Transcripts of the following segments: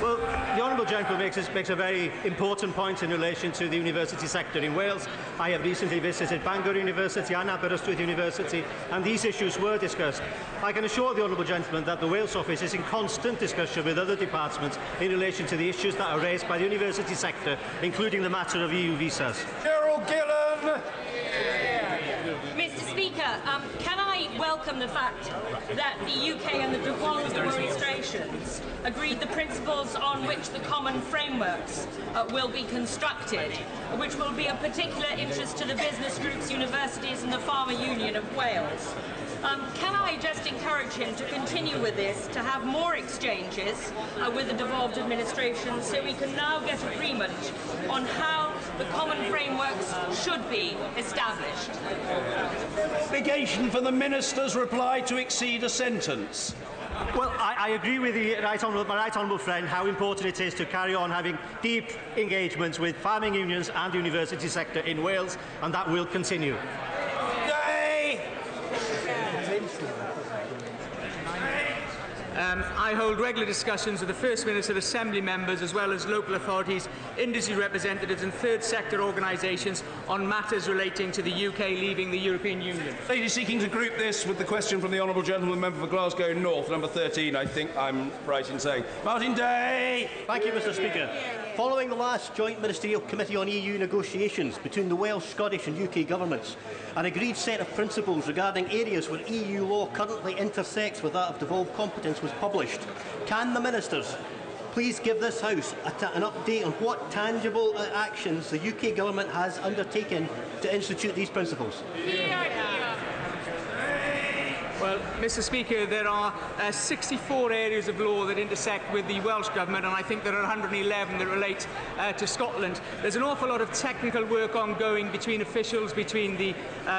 Well, the honourable gentleman makes a very important point in relation to the university sector in Wales. I have recently visited Bangor University and Aberystwyth University, and these issues were discussed. I can assure the honourable gentleman that the Wales office is in constant discussion with other departments in relation to the issues that are raised by the university sector, including the matter of EU visas. Gerald Gillen. Mr. Speaker, can I welcome the fact that the UK and the devolved administrations agreed the principles on which the common frameworks will be constructed, which will be of particular interest to the business groups, universities and the Farmer Union of Wales. Can I just encourage him to continue with this, to have more exchanges with the devolved administration, so we can now get agreement on how the common frameworks should be established? Obligation for the Minister's reply to exceed a sentence. Well, I agree with my right honourable friend how important it is to carry on having deep engagements with farming unions and the university sector in Wales, and that will continue. I hold regular discussions with the First Minister, Assembly members, as well as local authorities, industry representatives and third sector organisations on matters relating to the UK leaving the European Union. Lady seeking to group this with the question from the honourable gentleman member for Glasgow North, number 13, I think I'm right in saying. Martin Day! Thank you, Mr. Speaker. Following the last Joint Ministerial Committee on EU negotiations between the Welsh, Scottish and UK governments, an agreed set of principles regarding areas where EU law currently intersects with that of devolved competence was published. Can the Ministers please give this House an update on what tangible actions the UK government has undertaken to institute these principles? Well, Mr. Speaker, there are 64 areas of law that intersect with the Welsh Government, and I think there are 111 that relate to Scotland. There's an awful lot of technical work ongoing between officials, between the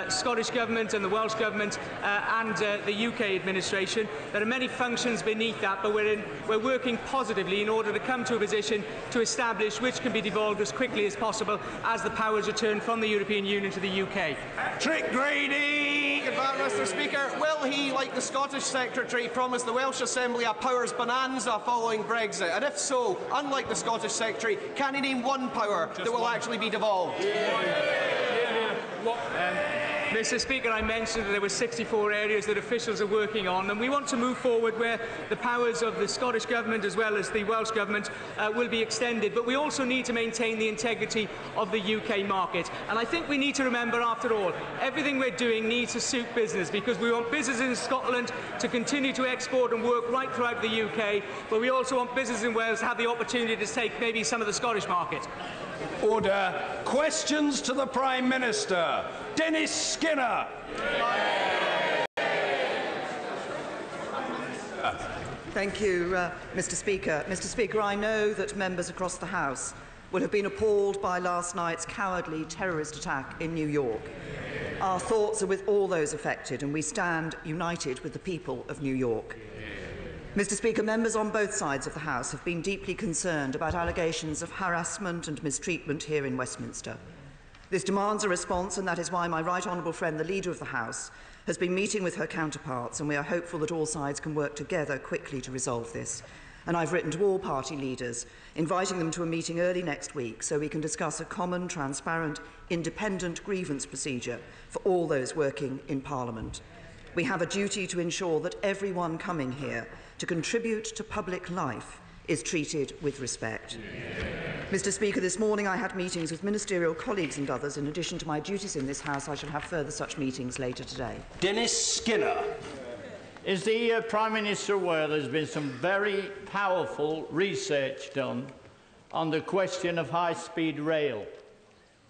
Scottish Government and the Welsh Government and the UK administration. There are many functions beneath that, but we're working positively in order to come to a position to establish which can be devolved as quickly as possible as the powers return from the European Union to the UK. Trick Grady! Goodbye, Mr. Speaker. Will he, like the Scottish Secretary, promise the Welsh Assembly a powers bonanza following Brexit? And if so, unlike the Scottish Secretary, can he name one power that will actually be devolved? Mr. Speaker, I mentioned that there were 64 areas that officials are working on, and we want to move forward where the powers of the Scottish Government as well as the Welsh Government will be extended. But we also need to maintain the integrity of the UK market. And I think we need to remember, after all, everything we're doing needs to suit business, because we want business in Scotland to continue to export and work right throughout the UK, but we also want business in Wales to have the opportunity to take maybe some of the Scottish market. Order. Questions to the Prime Minister. Dennis Skinner. Thank you, Mr. Speaker. Mr. Speaker, I know that members across the House will have been appalled by last night's cowardly terrorist attack in New York. Our thoughts are with all those affected, and we stand united with the people of New York. Mr. Speaker, members on both sides of the House have been deeply concerned about allegations of harassment and mistreatment here in Westminster. This demands a response, and that is why my right honourable friend, the Leader of the House, has been meeting with her counterparts, and we are hopeful that all sides can work together quickly to resolve this. And I've written to all party leaders, inviting them to a meeting early next week so we can discuss a common, transparent, independent grievance procedure for all those working in Parliament. We have a duty to ensure that everyone coming here to contribute to public life is treated with respect. Mr. Speaker, this morning I had meetings with ministerial colleagues and others. In addition to my duties in this House, I shall have further such meetings later today. Dennis Skinner. Is the Prime Minister aware there's been some very powerful research done on the question of high-speed rail?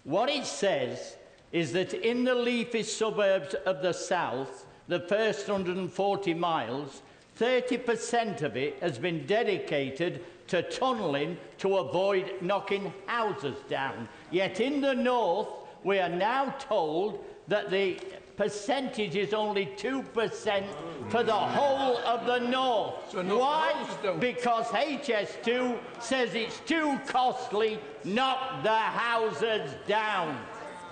What it says is that in the leafy suburbs of the south, the first 140 miles, 30% of it has been dedicated to tunnelling to avoid knocking houses down. Yet in the north, we are now told that the percentage is only 2% for the whole of the north. So why? Because HS2 says it's too costly, knock the houses down.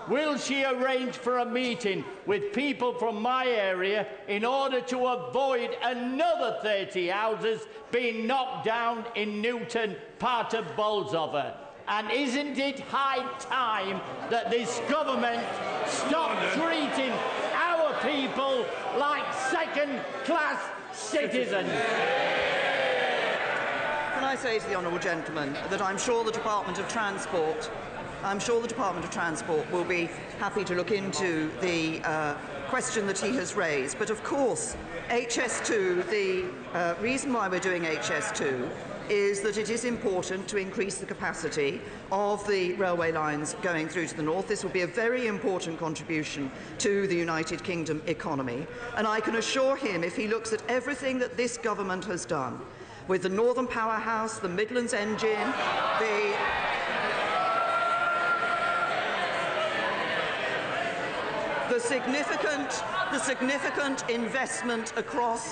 will she arrange for a meeting with people from my area in order to avoid another 30 houses being knocked down in Newton, part of Bolsover? And isn't it high time that this government stop treating our people like second-class citizens? Can I say to the honourable gentleman that I'm sure the Department of Transport will be happy to look into the question that he has raised. But of course, HS2, the reason why we're doing HS2 is that it is important to increase the capacity of the railway lines going through to the north. This will be a very important contribution to the United Kingdom economy. And I can assure him, if he looks at everything that this government has done, with the Northern Powerhouse, the Midlands Engine, the significant investment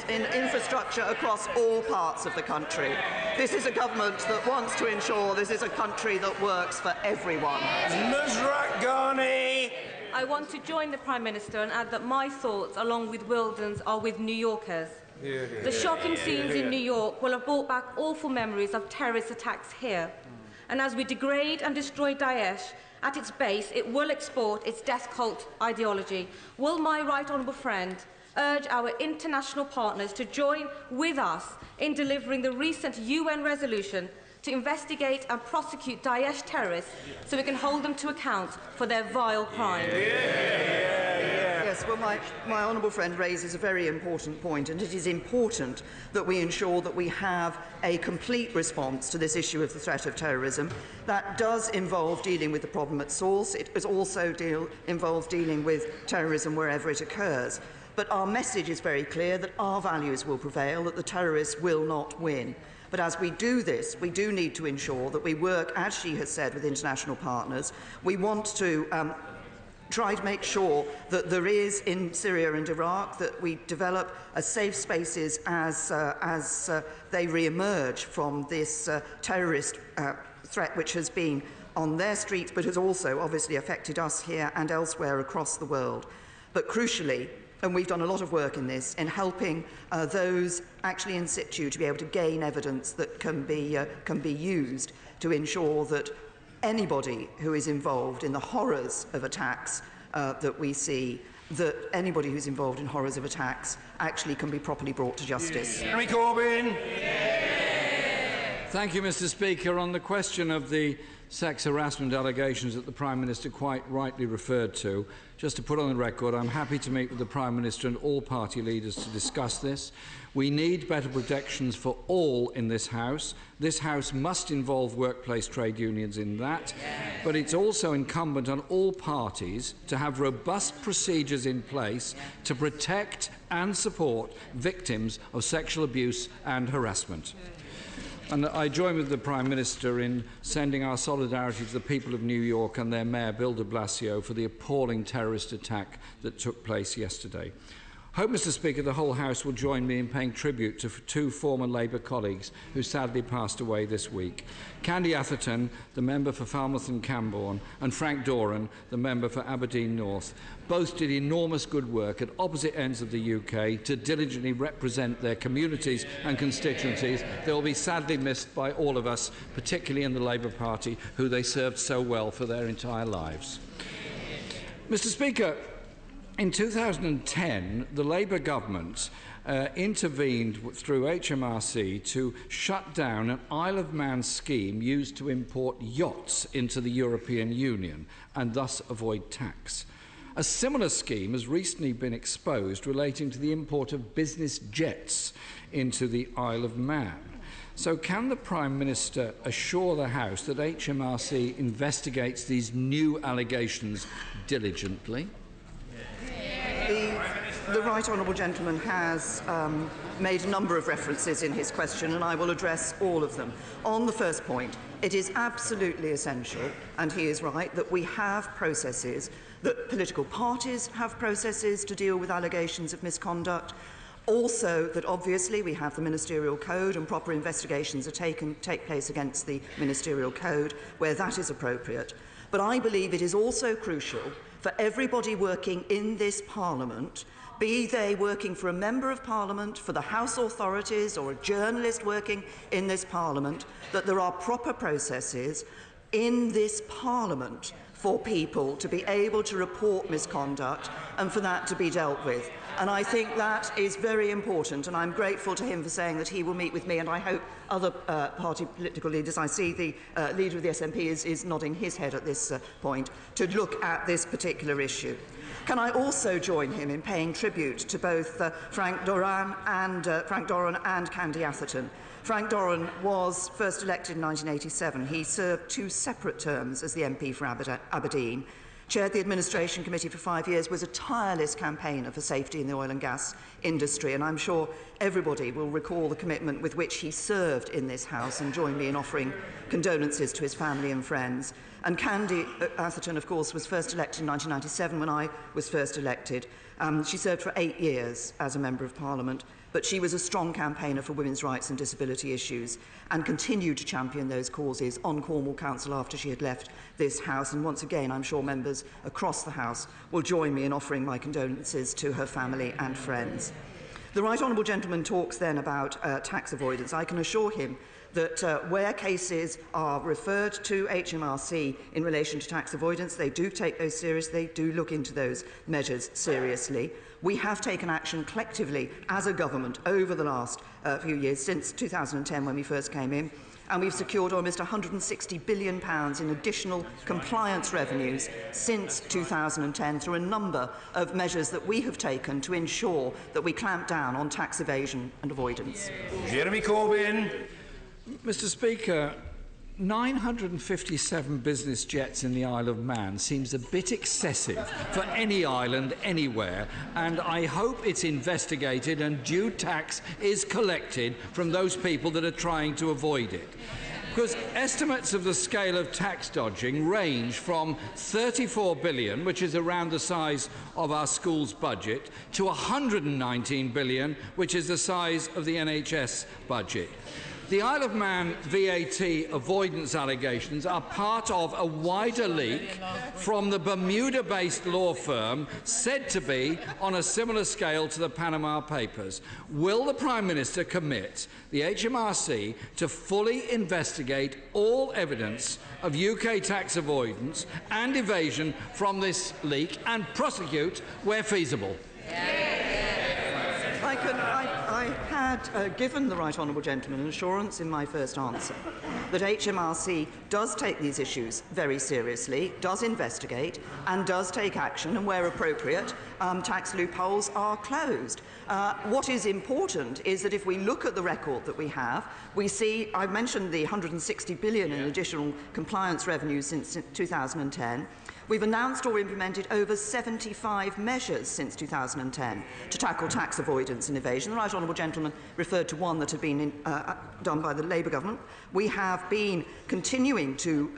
in infrastructure across all parts of the country. This is a government that wants to ensure this is a country that works for everyone. Musrat Ghani. I want to join the Prime Minister and add that my thoughts, along with Wilden's, are with New Yorkers. The shocking scenes in New York will have brought back awful memories of terrorist attacks here. And as we degrade and destroy Daesh, at its base, it will export its death cult ideology. Will my right honourable friend urge our international partners to join with us in delivering the recent UN resolution to investigate and prosecute Daesh terrorists so we can hold them to account for their vile crimes? Yes, well, my honourable friend raises a very important point, and it is important that we ensure that we have a complete response to this issue of the threat of terrorism. That does involve dealing with the problem at source. It does also involve dealing with terrorism wherever it occurs. But our message is very clear that our values will prevail, that the terrorists will not win. But as we do this, we do need to ensure that we work, as she has said, with international partners. We want to try to make sure that there is in Syria and Iraq, that we develop safe spaces as they re-emerge from this terrorist threat which has been on their streets but has also obviously affected us here and elsewhere across the world. But crucially, and we've done a lot of work in this, in helping those actually in situ to be able to gain evidence that can be used to ensure that anybody who is involved in the horrors of attacks that we see, that anybody who's involved in horrors of attacks actually can be properly brought to justice. Henry Corbyn. Thank you, Mr. Speaker. On the question of the sex harassment allegations that the Prime Minister quite rightly referred to, just to put on the record, I'm happy to meet with the Prime Minister and all party leaders to discuss this. We need better protections for all in this House. This House must involve workplace trade unions in that, but it's also incumbent on all parties to have robust procedures in place to protect and support victims of sexual abuse and harassment. And I join with the Prime Minister in sending our solidarity to the people of New York and their Mayor, Bill de Blasio, for the appalling terrorist attack that took place yesterday. I hope, Mr. Speaker, the whole House will join me in paying tribute to two former Labour colleagues who sadly passed away this week. Candy Atherton, the member for Falmouth and Camborne, and Frank Doran, the member for Aberdeen North. Both did enormous good work at opposite ends of the UK to diligently represent their communities and constituencies. They will be sadly missed by all of us, particularly in the Labour Party, who they served so well for their entire lives. Mr. Speaker, in 2010, the Labour government intervened through HMRC to shut down an Isle of Man scheme used to import yachts into the European Union and thus avoid tax. A similar scheme has recently been exposed relating to the import of business jets into the Isle of Man. So can the Prime Minister assure the House that HMRC investigates these new allegations diligently? The right honourable gentleman has made a number of references in his question, and I will address all of them. On the first point, it is absolutely essential, and he is right, that we have processes, that political parties have processes to deal with allegations of misconduct. Also, that obviously we have the ministerial code and proper investigations take place against the ministerial code where that is appropriate. But I believe it is also crucial for everybody working in this Parliament, be they working for a Member of Parliament, for the House authorities, or a journalist working in this Parliament, that there are proper processes in this Parliament for people to be able to report misconduct and for that to be dealt with. And I think that is very important, and I'm grateful to him for saying that he will meet with me, and I hope other party political leaders. I see the leader of the SNP is nodding his head at this point, to look at this particular issue. Can I also join him in paying tribute to both Frank Doran and Candy Atherton? Frank Doran was first elected in 1987. He served 2 separate terms as the MP for Aberdeen, chaired the Administration Committee for 5 years, was a tireless campaigner for safety in the oil and gas industry, and I'm sure everybody will recall the commitment with which he served in this House and join me in offering condolences to his family and friends. And Candy Atherton, of course, was first elected in 1997 when I was first elected. She served for 8 years as a Member of Parliament, but she was a strong campaigner for women's rights and disability issues and continued to champion those causes on Cornwall Council after she had left this House. And once again, I'm sure members across the House will join me in offering my condolences to her family and friends. The Right Honourable Gentleman talks then about tax avoidance. I can assure him that where cases are referred to HMRC in relation to tax avoidance, they do take those seriously, they do look into those measures seriously. We have taken action collectively as a government over the last few years, since 2010 when we first came in, and we've secured almost £160 billion in additional compliance revenues since 2010 through a number of measures that we have taken to ensure that we clamp down on tax evasion and avoidance. Jeremy Corbyn. Mr. Speaker, 957 business jets in the Isle of Man seems a bit excessive for any island anywhere, and I hope it's investigated and due tax is collected from those people that are trying to avoid it. Because estimates of the scale of tax dodging range from 34 billion, which is around the size of our school's budget, to 119 billion, which is the size of the NHS budget. The Isle of Man VAT avoidance allegations are part of a wider leak from the Bermuda-based law firm said to be on a similar scale to the Panama Papers. Will the Prime Minister commit the HMRC to fully investigate all evidence of UK tax avoidance and evasion from this leak and prosecute where feasible? I had given the Right Honourable Gentleman an assurance in my first answer that HMRC does take these issues very seriously, does investigate and does take action, and where appropriate, tax loopholes are closed. What is important is that if we look at the record that we have, we see, I mentioned the 160 billion in additional compliance revenues since 2010. We've announced or implemented over 75 measures since 2010 to tackle tax avoidance and evasion. The Right Honourable Gentleman referred to one that had been done by the Labour government. We have been continuing to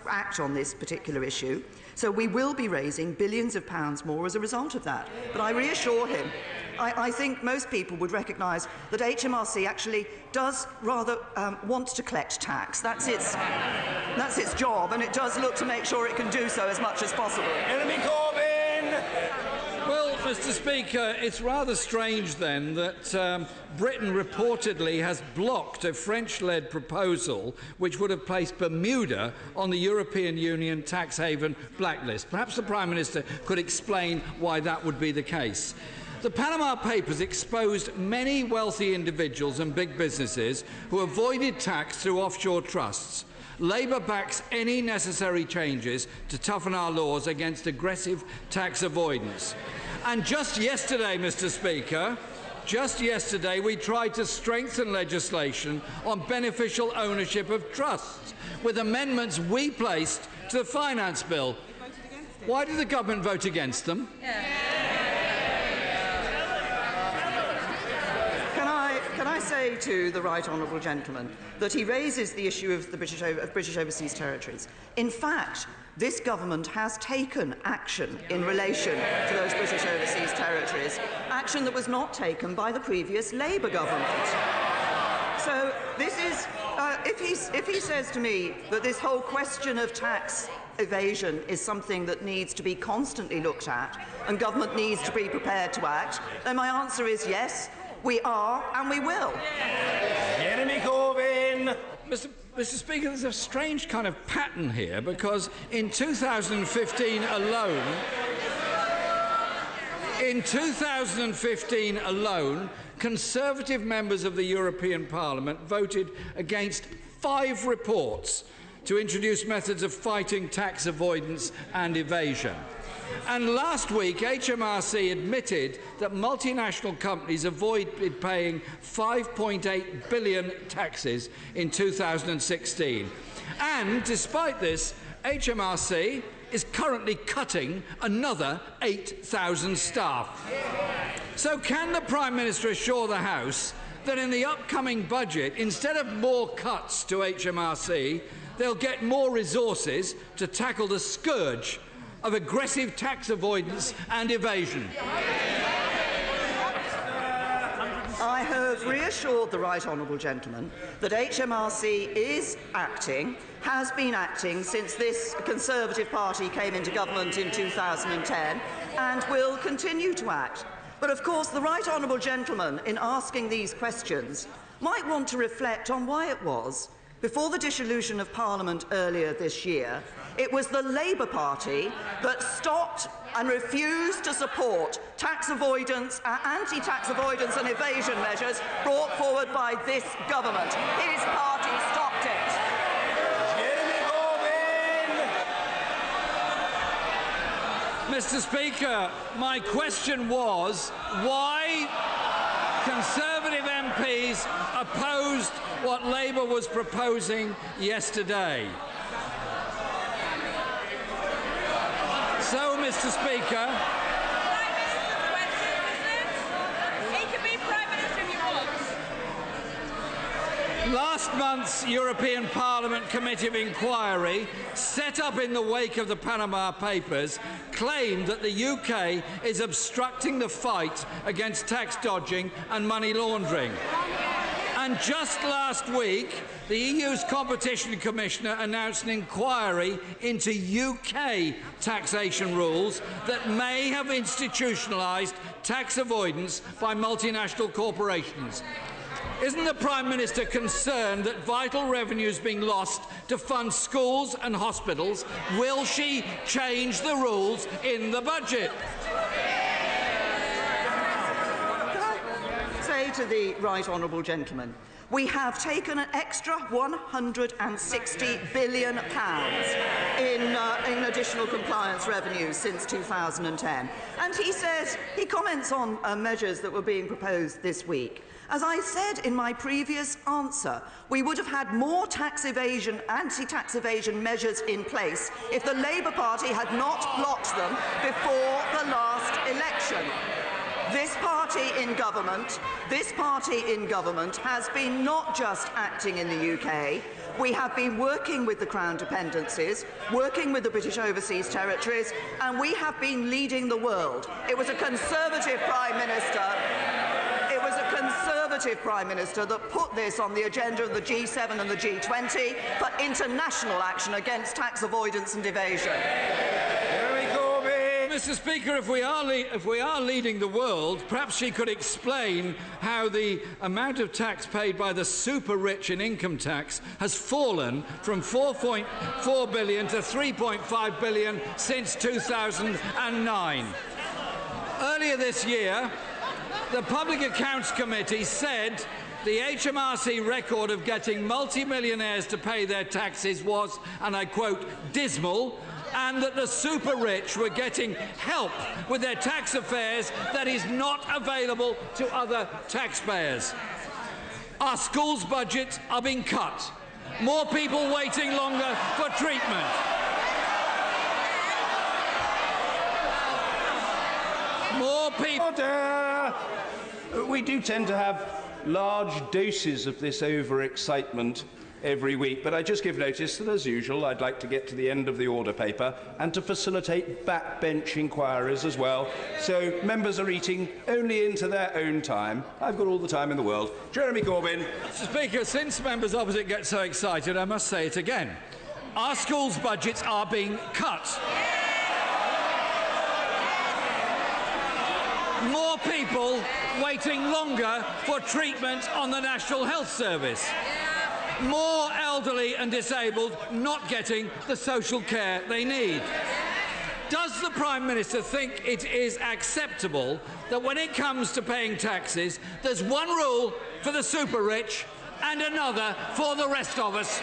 act on this particular issue, so we will be raising billions of pounds more as a result of that. But I reassure him, I think most people would recognise that HMRC actually does rather want to collect tax. That's its job, and it does look to make sure it can do so as much as possible. Jeremy Corbyn. Well, Mr. Speaker, it's rather strange then that Britain reportedly has blocked a French-led proposal which would have placed Bermuda on the European Union tax haven blacklist. Perhaps the Prime Minister could explain why that would be the case. The Panama Papers exposed many wealthy individuals and big businesses who avoided tax through offshore trusts. Labour backs any necessary changes to toughen our laws against aggressive tax avoidance. And just yesterday, Mr. Speaker, we tried to strengthen legislation on beneficial ownership of trusts with amendments we placed to the Finance Bill. Why did the government vote against them? Can I say to the Right Honourable Gentleman that he raises the issue of the British Overseas Territories. In fact, this government has taken action in relation to those British Overseas Territories, action that was not taken by the previous Labour government. So this is, if he says to me that this whole question of tax evasion is something that needs to be constantly looked at and government needs to be prepared to act, then my answer is yes, we are and we will. Jeremy Corbyn! Mr. Speaker, there's a strange kind of pattern here, because in 2015 alone, Conservative members of the European Parliament voted against 5 reports to introduce methods of fighting tax avoidance and evasion. And last week, HMRC admitted that multinational companies avoided paying 5.8 billion taxes in 2016. And despite this, HMRC is currently cutting another 8,000 staff. So can the Prime Minister assure the House that in the upcoming budget, instead of more cuts to HMRC, they'll get more resources to tackle the scourge of aggressive tax avoidance and evasion? I have reassured the right honourable gentleman that HMRC is acting, has been acting since this Conservative Party came into government in 2010, and will continue to act. But of course, the right honourable gentleman, in asking these questions, might want to reflect on why it was, before the dissolution of Parliament earlier this year, it was the Labour Party that stopped and refused to support tax avoidance, anti-tax avoidance and evasion measures brought forward by this government. His party stopped it. Jeremy Corbyn! Mr. Speaker, my question was why Conservative MPs opposed what Labour was proposing yesterday. So, Mr. Speaker, He can be Prime Minister if he wants. last month's European Parliament Committee of Inquiry, set up in the wake of the Panama Papers, claimed that the UK is obstructing the fight against tax dodging and money laundering. And just last week, the EU's Competition Commissioner announced an inquiry into UK taxation rules that may have institutionalised tax avoidance by multinational corporations. Isn't the Prime Minister concerned that vital revenue is being lost to fund schools and hospitals? Will she change the rules in the budget? Say to the right honourable gentleman, we have taken an extra £160 billion in additional compliance revenues since 2010. And he comments on measures that were being proposed this week. As I said in my previous answer, we would have had more tax evasion, anti-tax evasion measures in place if the Labour Party had not blocked them before the last election. This party in government has been not just acting in the UK. We have been working with the Crown dependencies, working with the British Overseas Territories, and we have been leading the world. It was a Conservative Prime Minister. It was a Conservative Prime Minister that put this on the agenda of the G7 and the G20 for international action against tax avoidance and evasion. Mr. Speaker, if we are leading the world, perhaps she could explain how the amount of tax paid by the super-rich in income tax has fallen from £4.4 billion to £3.5 billion since 2009. Earlier this year, the Public Accounts Committee said the HMRC record of getting multi-millionaires to pay their taxes was, and I quote, dismal, and that the super-rich were getting help with their tax affairs that is not available to other taxpayers. Our schools' budgets are being cut. More people waiting longer for treatment. More people... Order! We do tend to have large doses of this overexcitement every week, but I just give notice that, as usual, I'd like to get to the end of the order paper and to facilitate backbench inquiries as well, so members are eating only into their own time. I've got all the time in the world. Jeremy Corbyn. Mr. Speaker, since members opposite get so excited, I must say it again. our schools' budgets are being cut. More people waiting longer for treatment on the National Health Service. More elderly and disabled not getting the social care they need. Does the Prime Minister think it is acceptable that when it comes to paying taxes, there's one rule for the super rich and another for the rest of us?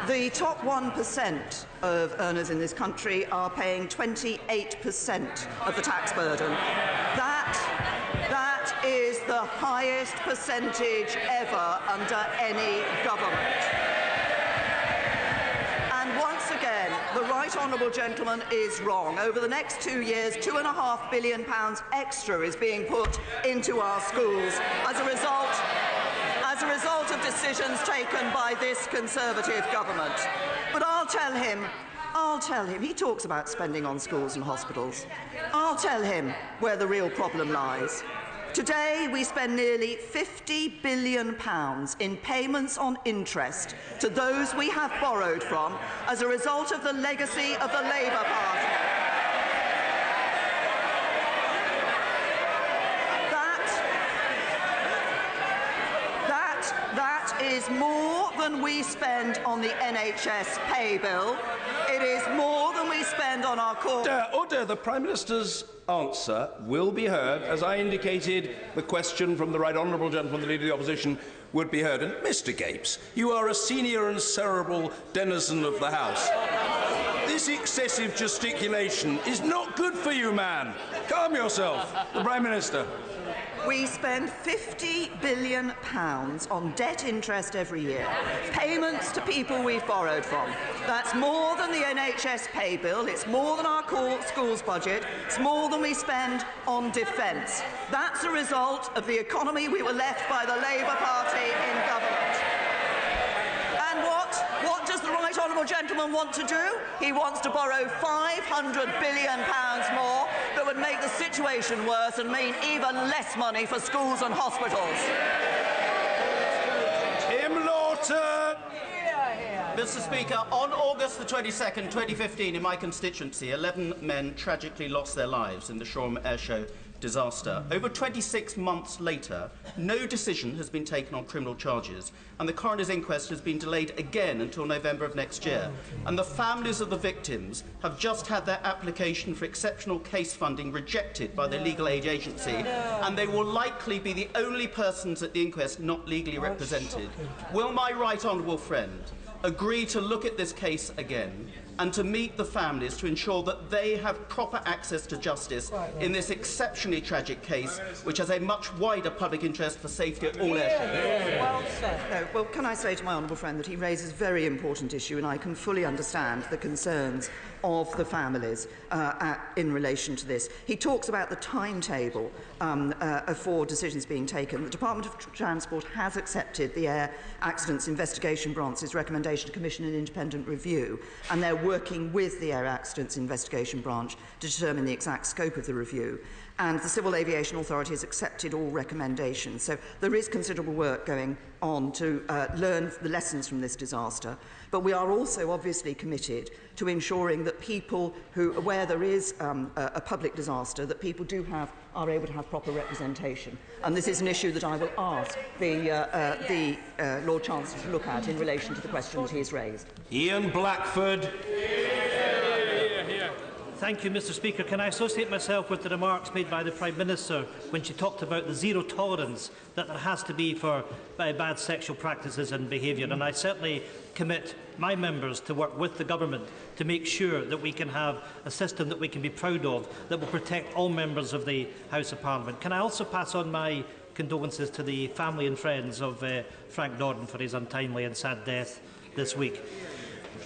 The top 1% of earners in this country are paying 28% of the tax burden. That is the highest percentage ever under any government. And once again, the right honourable gentleman is wrong. Over the next 2 years, £2.5 billion extra is being put into our schools as a result of decisions taken by this Conservative government. But I'll tell him, he talks about spending on schools and hospitals. I'll tell him where the real problem lies. Today, we spend nearly £50 billion in payments on interest to those we have borrowed from as a result of the legacy of the Labour Party. That is more than we spend on the NHS pay bill. It is more than we spend on our core... Order. The Prime Minister's answer will be heard. As I indicated, the question from the right honourable gentleman, the Leader of the Opposition, would be heard. And Mr Gapes, you are a senior and cerebral denizen of the House. This excessive gesticulation is not good for you, man. Calm yourself. The Prime Minister. We spend £50 billion on debt interest every year, payments to people we've borrowed from. That's more than the NHS pay bill, it's more than our schools budget, it's more than we spend on defence. That's a result of the economy we were left by the Labour Party in government. And what does the right honourable gentleman want to do? He wants to borrow £500 billion more that would make the situation worse and mean even less money for schools and hospitals. Tim Lawton. Mr Speaker, on August the 22nd, 2015, in my constituency, 11 men tragically lost their lives in the Shoreham Airshow disaster. Over 26 months later, no decision has been taken on criminal charges, and the coroner's inquest has been delayed again until November of next year. And the families of the victims have just had their application for exceptional case funding rejected by the legal aid agency, and they will likely be the only persons at the inquest not legally represented. Will my right honourable friend agree to look at this case again and to meet the families to ensure that they have proper access to justice in this exceptionally tragic case, which has a much wider public interest for safety at all airshows? Well, can I say to my honourable friend that he raises a very important issue, and I can fully understand the concerns of the families in relation to this. He talks about the timetable for decisions being taken. The Department of Transport has accepted the Air Accidents Investigation Branch's recommendation to commission an independent review, and they're working with the Air Accidents Investigation Branch to determine the exact scope of the review. And the Civil Aviation Authority has accepted all recommendations. So there is considerable work going on to learn the lessons from this disaster. But we are also obviously committed to ensuring that people where there is a public disaster, that people are able to have proper representation. And this is an issue that I will ask the Lord Chancellor to look at in relation to the questions he has raised. Ian Blackford. Thank you, Mr Speaker. Can I associate myself with the remarks made by the Prime Minister when she talked about the zero tolerance that there has to be for bad sexual practices and behaviour, and I certainly commit my members to work with the government to make sure that we can have a system that we can be proud of, that will protect all members of the House of Parliament. Can I also pass on my condolences to the family and friends of Frank Norden for his untimely and sad death this week.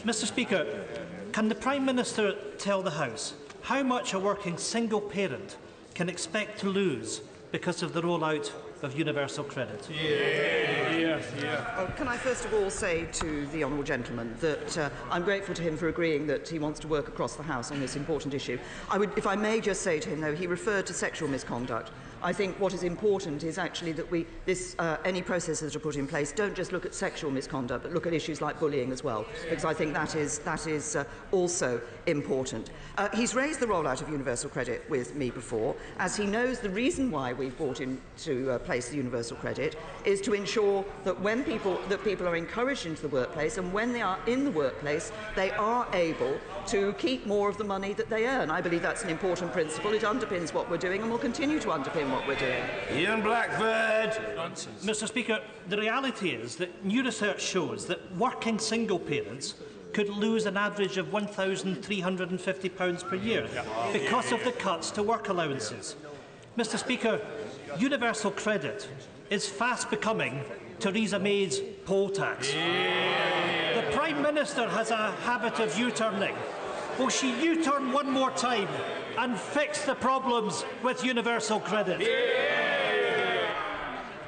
Mr Speaker, can the Prime Minister tell the House how much a working single parent can expect to lose because of the rollout of universal credit? Well, can I first of all say to the honourable gentleman that I'm grateful to him for agreeing that he wants to work across the House on this important issue. If I may just say to him, though, he referred to sexual misconduct. I think what is important is actually that any processes that are put in place don't just look at sexual misconduct, but look at issues like bullying as well, because I think that is also important. He's raised the rollout of universal credit with me before, as he knows the reason why we've brought into place the universal credit is to ensure that when people are encouraged into the workplace, and when they are in the workplace, they are able to keep more of the money that they earn. I believe that's an important principle. It underpins what we're doing and will continue to underpin what we're doing. Ian Blackford. Mr. Speaker, the reality is that new research shows that working single parents could lose an average of £1,350 per year because of the cuts to work allowances. Mr. Speaker, universal credit is fast becoming Theresa May's poll tax. The Prime Minister has a habit of U-turning. Will she U-turn one more time and fix the problems with universal credit?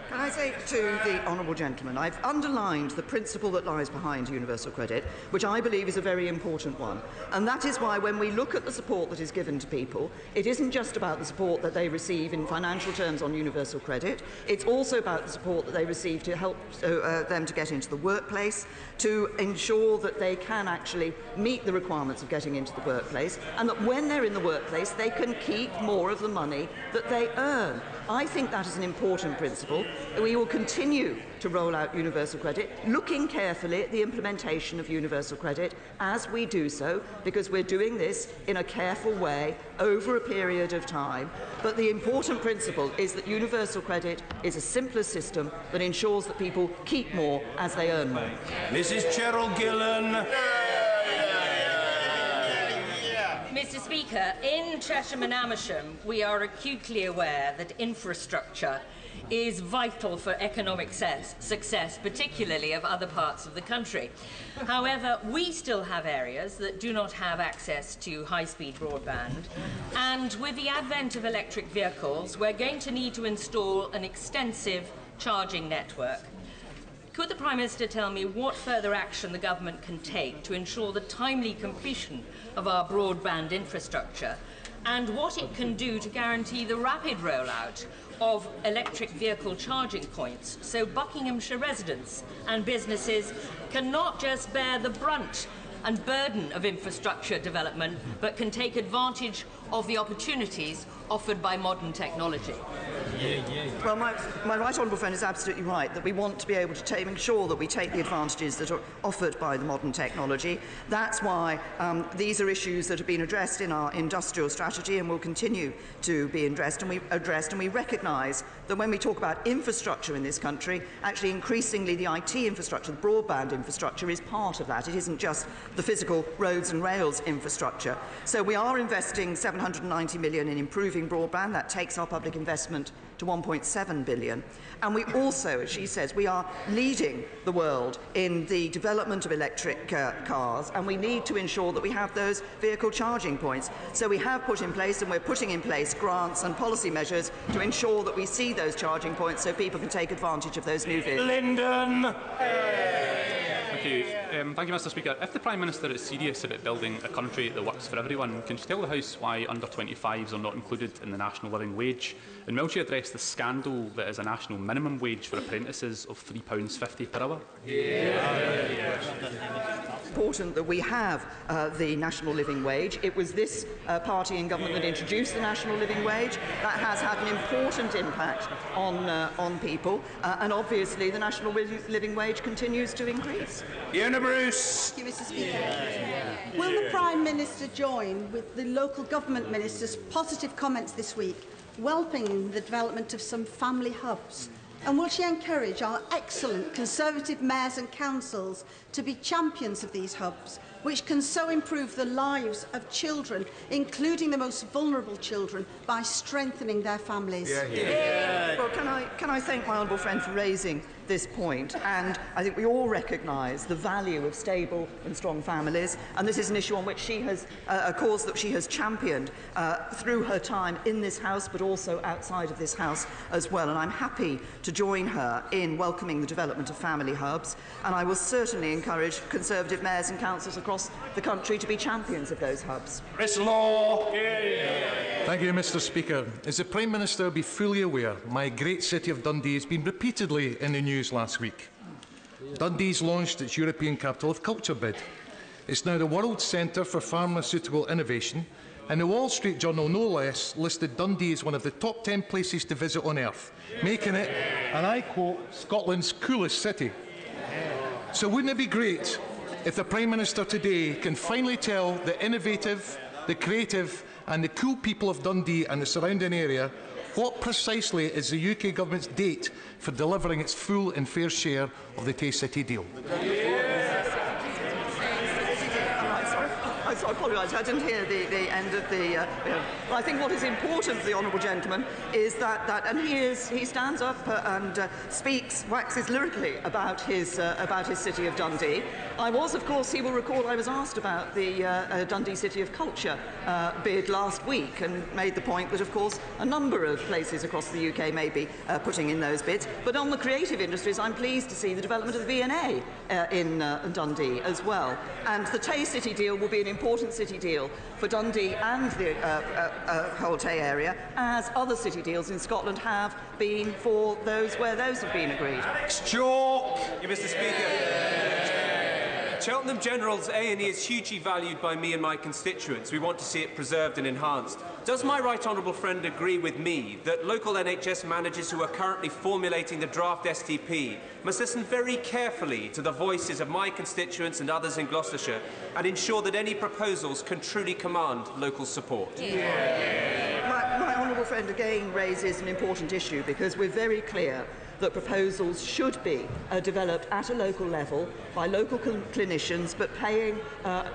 Can I say to the honourable gentleman, I've underlined the principle that lies behind universal credit, which I believe is a very important one. And that is why when we look at the support that is given to people, it isn't just about the support that they receive in financial terms on universal credit, it's also about the support that they receive to help them to get into the workplace, to ensure that they can actually meet the requirements of getting into the workplace, and that when they're in the workplace, they can keep more of the money that they earn. I think that is an important principle. We will continue to roll out universal credit, looking carefully at the implementation of universal credit as we do so, because we're doing this in a careful way over a period of time. But the important principle is that universal credit is a simpler system that ensures that people keep more as they earn more. Mrs. Cheryl Gillen. Mr. Speaker, in Cheshire and Amersham, we are acutely aware that infrastructure is vital for economic success, particularly of other parts of the country. However, we still have areas that do not have access to high-speed broadband, and with the advent of electric vehicles, we're going to need to install an extensive charging network. Could the Prime Minister tell me what further action the government can take to ensure the timely completion of our broadband infrastructure, and what it can do to guarantee the rapid rollout of electric vehicle charging points so Buckinghamshire residents and businesses can not just bear the brunt and burden of infrastructure development, but can take advantage of the opportunities offered by modern technology? Well, my right honourable friend is absolutely right that we want to be able to make sure that we take the advantages that are offered by the modern technology. That's why these are issues that have been addressed in our industrial strategy and will continue to be addressed. And we recognise that when we talk about infrastructure in this country, actually increasingly the IT infrastructure, the broadband infrastructure, is part of that. It isn't just the physical roads and rails infrastructure. So we are investing £790 million in improving broadband. That takes our public investment to £1.7 billion. And we also, as she says, we are leading the world in the development of electric cars, and we need to ensure that we have those vehicle charging points. So we have put in place, and we're putting in place, grants and policy measures to ensure that we see those charging points so people can take advantage of those new vehicles. Lyndon. Thank you. Thank you, Mr. Speaker. If the Prime Minister is serious about building a country that works for everyone, can she tell the House why under-25s are not included in the national living wage? And will she address the scandal that is a national minimum wage for apprentices of £3.50 per hour? Important that we have the national living wage. It was this party in government that introduced the national living wage. That has had an important impact on people, and obviously the national living wage continues to increase. Fiona Bruce. Thank you, Mr. Speaker. Will the Prime Minister join with the local government minister's positive comments this week, welcoming the development of some family hubs? And will she encourage our excellent Conservative mayors and councils to be champions of these hubs, which can so improve the lives of children, including the most vulnerable children, by strengthening their families? Well, can I thank my honourable friend for raising this point, and I think we all recognise the value of stable and strong families, and this is an issue on which she has a cause that she has championed through her time in this House, but also outside of this House as well, and I'm happy to join her in welcoming the development of family hubs, and I will certainly encourage Conservative mayors and councils across across the country to be champions of those hubs. Chris Law. Thank you, Mr. Speaker. As the Prime Minister will be fully aware, my great city of Dundee has been repeatedly in the news last week. Dundee's launched its European Capital of Culture bid. It's now the world centre for pharmaceutical innovation, and the Wall Street Journal, no less, listed Dundee as one of the top 10 places to visit on earth, making it, and I quote, Scotland's coolest city. So wouldn't it be great if the Prime Minister today can finally tell the innovative, the creative and the cool people of Dundee and the surrounding area what precisely is the UK Government's date for delivering its full and fair share of the Tay City deal? I apologise, I didn't hear the end of the... I think what is important for the honourable gentleman is that and he stands up and waxes lyrically about his city of Dundee. I was, of course, he will recall, I was asked about the Dundee City of Culture bid last week and made the point that, of course, a number of places across the UK may be putting in those bids. But on the creative industries, I'm pleased to see the development of the V&A in Dundee as well. And the Tay City deal will be an important city deal for Dundee and the whole Tay area, as other city deals in Scotland have been for those where those have been agreed. Thank you, Mr. Speaker. Cheltenham General's A&E is hugely valued by me and my constituents. We want to see it preserved and enhanced. Does my right honourable friend agree with me that local NHS managers who are currently formulating the draft STP must listen very carefully to the voices of my constituents and others in Gloucestershire and ensure that any proposals can truly command local support? My honourable friend again raises an important issue, because we're very clear that proposals should be developed at a local level by local clinicians, but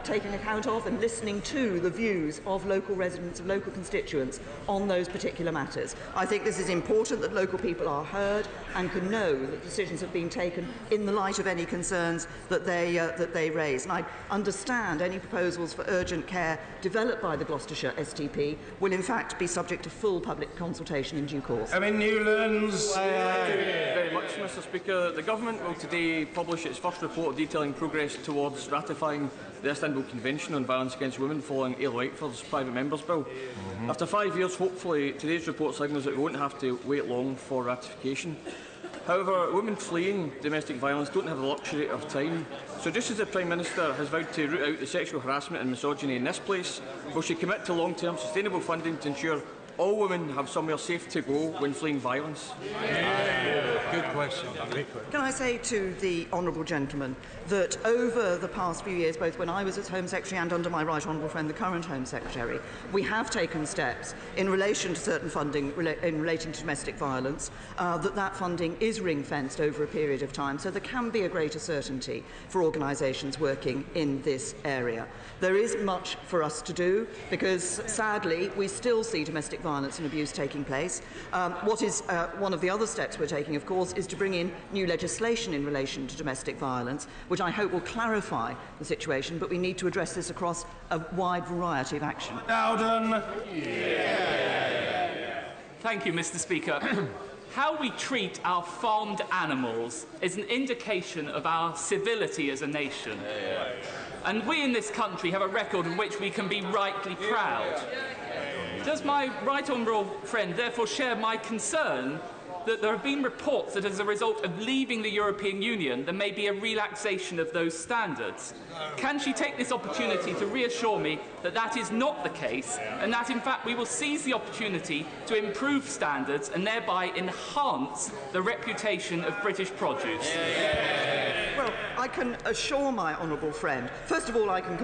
taking account of and listening to the views of local residents, of local constituents on those particular matters. I think this is important, that local people are heard and can know that decisions have been taken in the light of any concerns that they raise. And I understand any proposals for urgent care developed by the Gloucestershire STP will in fact be subject to full public consultation in due course. Newlands. Very much, Mr. Speaker. The Government will today publish its first report detailing progress towards ratifying the Istanbul Convention on Violence Against Women following Ailey Whiteford's private member's bill. After 5 years, hopefully, today's report signals that we won't have to wait long for ratification. However, women fleeing domestic violence don't have the luxury of time. So just as the Prime Minister has vowed to root out the sexual harassment and misogyny in this place, will she commit to long-term sustainable funding to ensure all women have somewhere safe to go when fleeing violence? Good question. Can I say to the honourable gentleman that over the past few years, both when I was as Home Secretary and under my right honourable friend, the current Home Secretary, we have taken steps in relation to certain funding in relating to domestic violence, that funding is ring-fenced over a period of time, so there can be a greater certainty for organisations working in this area. There is much for us to do, because sadly we still see domestic violence and abuse taking place. What is one of the other steps we're taking, of course, is to bring in new legislation in relation to domestic violence, which I hope will clarify the situation, but we need to address this across a wide variety of action. Dowden. Thank you, Mr. Speaker. How we treat our farmed animals is an indication of our civility as a nation. And we in this country have a record in which we can be rightly proud. Does my right honourable friend therefore share my concern that there have been reports that as a result of leaving the European Union there may be a relaxation of those standards? Can she take this opportunity to reassure me that that is not the case, and that in fact we will seize the opportunity to improve standards and thereby enhance the reputation of British produce? Well, I can assure my honourable friend, first of all, I can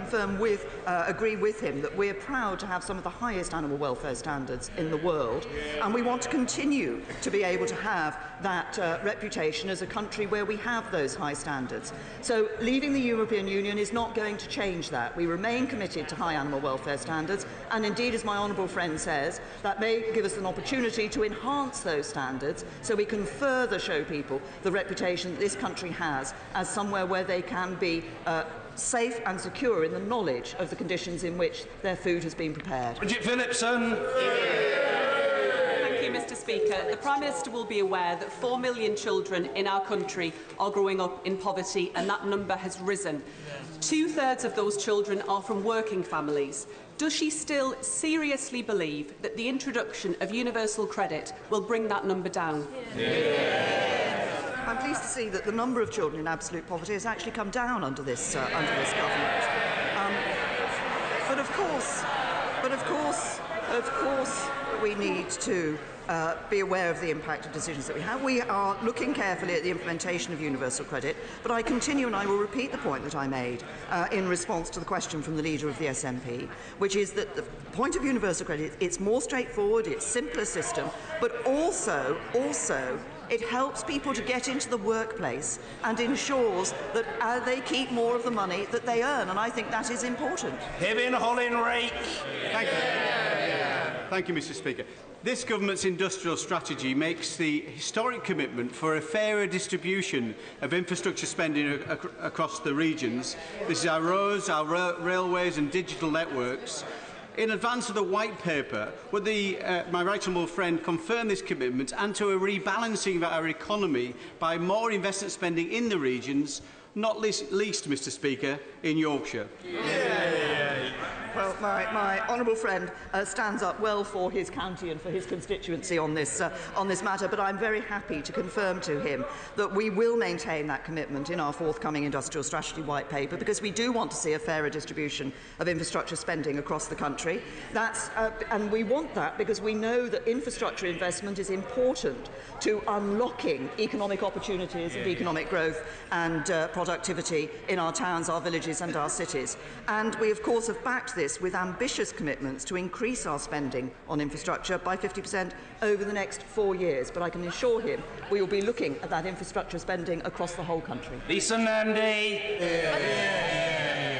agree with him that we're proud to have some of the highest animal welfare standards in the world, and we want to continue to be able to have that reputation as a country where we have those high standards. So leaving the European Union is not going to change that. We remain committed to high animal welfare standards, and indeed, as my honourable friend says, that may give us an opportunity to enhance those standards so we can further show people the reputation that this country has as somewhere where they can be safe and secure in the knowledge of the conditions in which their food has been prepared. Bridget Phillipson. Thank you, Mr. Speaker. Speaker, the Prime Minister will be aware that 4 million children in our country are growing up in poverty, and that number has risen. 2/3 of those children are from working families. Does she still seriously believe that the introduction of universal credit will bring that number down? I'm pleased to see that the number of children in absolute poverty has actually come down under this government. But of course, we need to be aware of the impact of decisions that we have. We are looking carefully at the implementation of universal credit, but I continue and I will repeat the point that I made in response to the question from the leader of the SNP, which is that the point of universal credit, it's more straightforward, it's a simpler system, but also it helps people to get into the workplace and ensures that they keep more of the money that they earn, and I think that is important. Hibbing, Hollin, Rake. Thank you, Mr. Speaker. This government's industrial strategy makes the historic commitment for a fairer distribution of infrastructure spending across the regions. This is our roads, our railways and digital networks. In advance of the White Paper, would my right honourable friend confirm this commitment and to a rebalancing of our economy by more investment spending in the regions, not least, Mr. Speaker, in Yorkshire? Well, my honourable friend stands up well for his county and for his constituency on this matter, but I'm very happy to confirm to him that we will maintain that commitment in our forthcoming Industrial Strategy White Paper, because we do want to see a fairer distribution of infrastructure spending across the country. And we want that because we know that infrastructure investment is important to unlocking economic opportunities and economic growth and productivity in our towns, our villages and our cities. And we, of course, have backed this with ambitious commitments to increase our spending on infrastructure by 50% over the next 4 years. But I can assure him we will be looking at that infrastructure spending across the whole country. Lisa Nandy.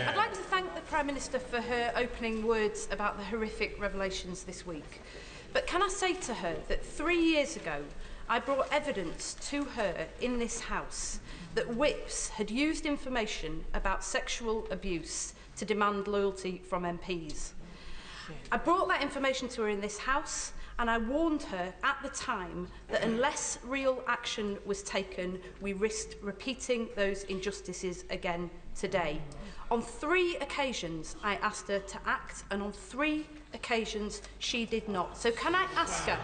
I'd like to thank the Prime Minister for her opening words about the horrific revelations this week. But can I say to her that 3 years ago I brought evidence to her in this House that whips had used information about sexual abuse to demand loyalty from MPs. I brought that information to her in this House, and I warned her at the time that unless real action was taken, we risked repeating those injustices again today. On 3 occasions, I asked her to act, and on 3 occasions, she did not. So can I ask her,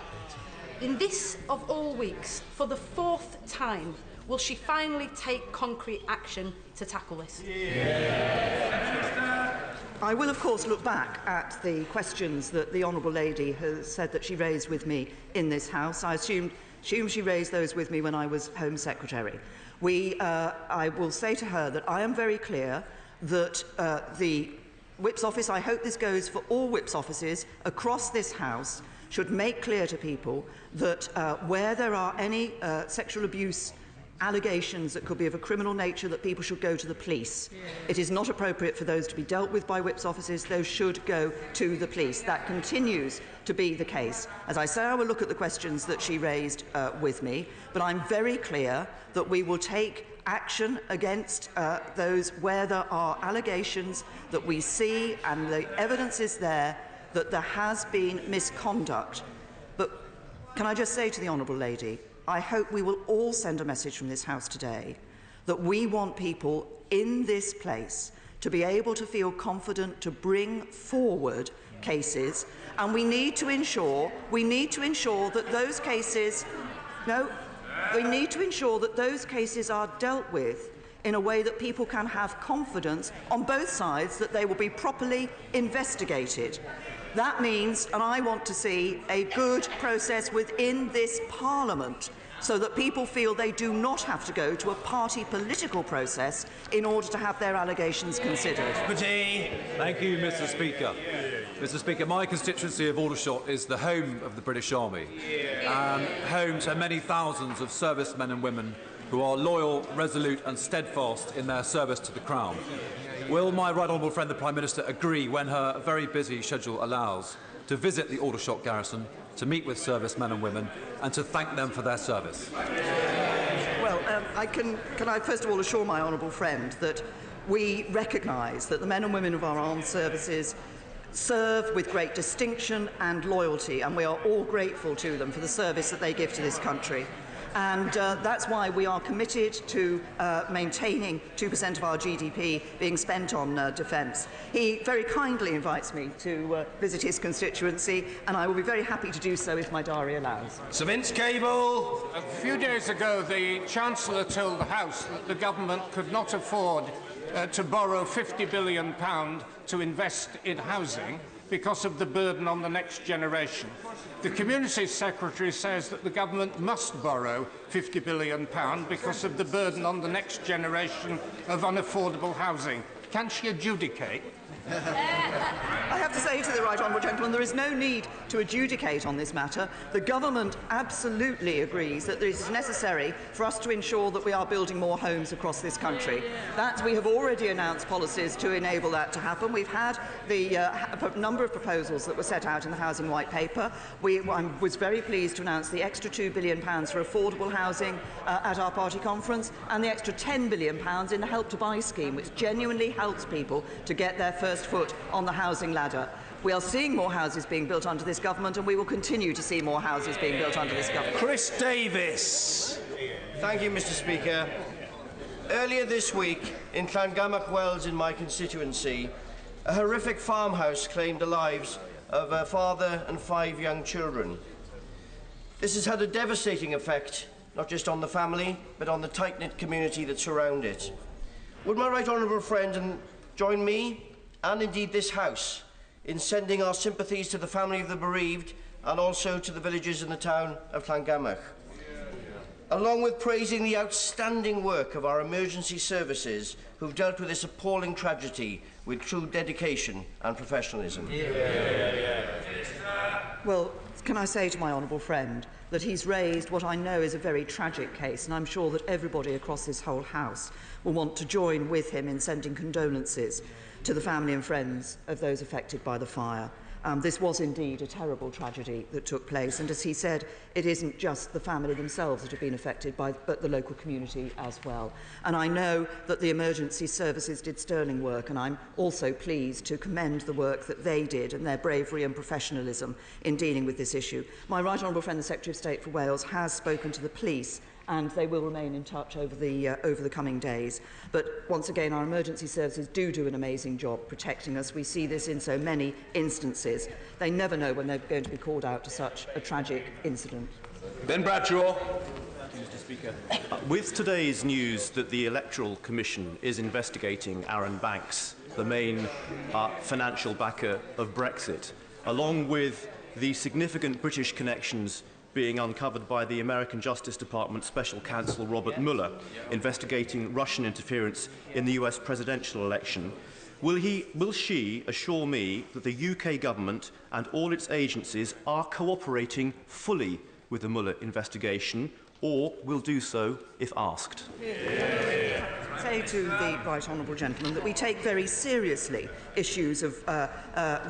in this of all weeks, for the 4th time, will she finally take concrete action to tackle this? I will, of course, look back at the questions that the Honourable Lady has said that she raised with me in this House. I assume she raised those with me when I was Home Secretary. I will say to her that I am very clear that the Whip's office, I hope this goes for all Whip's offices across this House, should make clear to people that where there are any sexual abuse allegations that could be of a criminal nature, that people should go to the police. It is not appropriate for those to be dealt with by Whip's offices. Those should go to the police. That continues to be the case. As I say, I will look at the questions that she raised with me, but I'm very clear that we will take action against those where there are allegations that we see and the evidence is there that there has been misconduct. But can I just say to the Honourable Lady, I hope we will all send a message from this House today that we want people in this place to be able to feel confident to bring forward cases, and we need to ensure that those cases are dealt with in a way that people can have confidence on both sides that they will be properly investigated. That means, and I want to see, a good process within this Parliament so that people feel they do not have to go to a party political process in order to have their allegations considered. Thank you, Mr. Speaker. Mr. Speaker, my constituency of Aldershot is the home of the British Army, and home to many thousands of servicemen and women who are loyal, resolute and steadfast in their service to the Crown. Will my right honourable friend the Prime Minister agree, when her very busy schedule allows, to visit the Aldershot garrison, to meet with servicemen and women and to thank them for their service? Well, can I first of all assure my honourable friend that we recognise that the men and women of our armed services serve with great distinction and loyalty, and we are all grateful to them for the service that they give to this country. And that's why we are committed to maintaining 2% of our GDP being spent on defence. He very kindly invites me to visit his constituency, and I will be very happy to do so if my diary allows. Sir Vince Cable. A few days ago, the Chancellor told the House that the government could not afford to borrow £50 billion to invest in housing because of the burden on the next generation. The Community Secretary says that the government must borrow £50 billion because of the burden on the next generation of unaffordable housing. Can she adjudicate? I have to say to the right honourable gentleman, there is no need to adjudicate on this matter. The government absolutely agrees that it is necessary for us to ensure that we are building more homes across this country. That we have already announced policies to enable that to happen. We've had the number of proposals that were set out in the Housing White Paper. I was very pleased to announce the extra £2 billion for affordable housing at our party conference, and the extra £10 billion in the Help to Buy scheme, which genuinely helps people to get their first foot on the housing ladder. We are seeing more houses being built under this government, and we will continue to see more houses being built under this government. Chris Davis. Thank you, Mr. Speaker. Earlier this week, in Llangamach Wells in my constituency, a horrific farmhouse claimed the lives of a father and 5 young children. This has had a devastating effect, not just on the family, but on the tight-knit community that surround it. Would my right honourable friend join me, and indeed this House, in sending our sympathies to the family of the bereaved and also to the villagers in the town of Llangamach, along with praising the outstanding work of our emergency services who've dealt with this appalling tragedy with true dedication and professionalism. Well, can I say to my honourable friend that he's raised what I know is a very tragic case, and I'm sure that everybody across this whole House will want to join with him in sending condolences to the family and friends of those affected by the fire. This was indeed a terrible tragedy that took place, and as he said, it isn't just the family themselves that have been affected, but the local community as well. And I know that the emergency services did sterling work, and I'm also pleased to commend the work that they did and their bravery and professionalism in dealing with this issue. My right honourable friend, the Secretary of State for Wales, has spoken to the police, and they will remain in touch over the coming days. But once again, our emergency services do an amazing job protecting us. We see this in so many instances. They never know when they're going to be called out to such a tragic incident. Ben Bradshaw. Mr. Speaker. With today's news that the Electoral Commission is investigating Arron Banks, the main financial backer of Brexit, along with the significant British connections being uncovered by the American Justice Department Special Counsel Robert Mueller investigating Russian interference in the US presidential election, will she assure me that the UK government and all its agencies are cooperating fully with the Mueller investigation, or will do so if asked? Say to the right honourable gentleman that we take very seriously issues of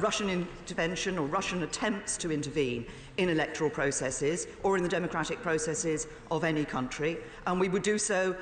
Russian intervention or Russian attempts to intervene in electoral processes or in the democratic processes of any country, and we would do so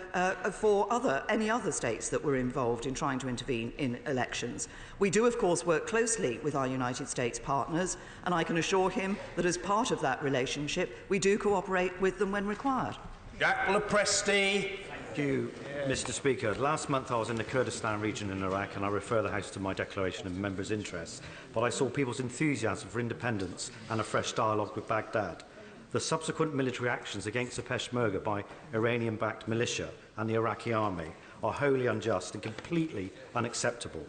for any other states that were involved in trying to intervene in elections. We do, of course, work closely with our United States partners, and I can assure him that as part of that relationship, we do cooperate with them when required. Jack Lepresti. Thank you, Mr. Speaker. Last month I was in the Kurdistan region in Iraq, and I refer the House to my declaration of members' interests. But I saw people's enthusiasm for independence and a fresh dialogue with Baghdad. The subsequent military actions against the Peshmerga by Iranian-backed militia and the Iraqi army are wholly unjust and completely unacceptable.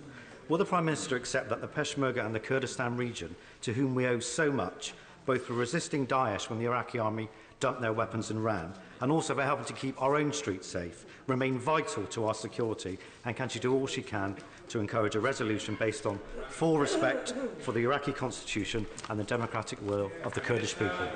Will the Prime Minister accept that the Peshmerga and the Kurdistan region, to whom we owe so much, both for resisting Daesh when the Iraqi army dumped their weapons and ran, and also for helping to keep our own streets safe, remain vital to our security, and can she do all she can to encourage a resolution based on full respect for the Iraqi constitution and the democratic will of the Kurdish people?